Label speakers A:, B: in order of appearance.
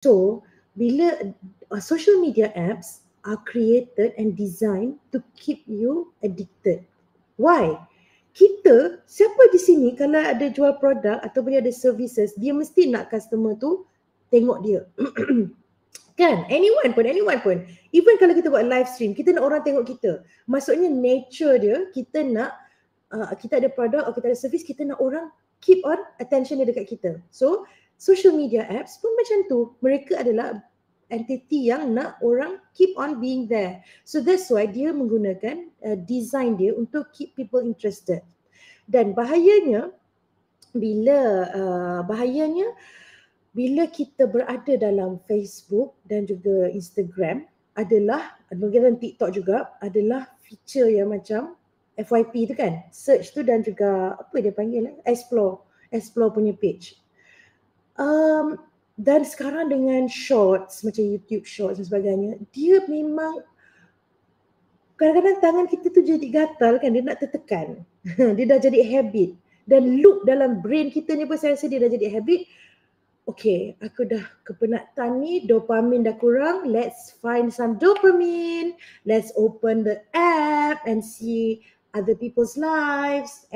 A: So, bila social media apps are created and designed to keep you addicted. Why? Kita, siapa di sini kalau ada jual produk ataupun dia ada services, dia mesti nak customer tu tengok dia. Kan? Anyone pun. Even kalau kita buat live stream, kita nak orang tengok kita. Maksudnya nature dia, kita nak, kita ada produk atau kita ada service, kita nak orang keep on attention dia dekat kita. So, social media apps pun macam tu. Mereka adalah entity yang nak orang keep on being there. So that's why dia menggunakan design dia untuk keep people interested. Dan bahayanya bila kita berada dalam Facebook dan juga Instagram adalah, dan TikTok juga, adalah feature yang macam FYP tu kan, search tu dan juga apa dia panggil, explore punya page. Dan sekarang dengan shorts macam YouTube shorts dan sebagainya, dia memang kadang-kadang tangan kita tu jadi gatal kan, dia nak tertekan. Dia dah jadi habit. Dan loop dalam brain kita ni pun saya rasa dia dah jadi habit. Okay, aku dah kepenatan ni, dopamin dah kurang, let's find some dopamine, let's open the app and see other people's lives.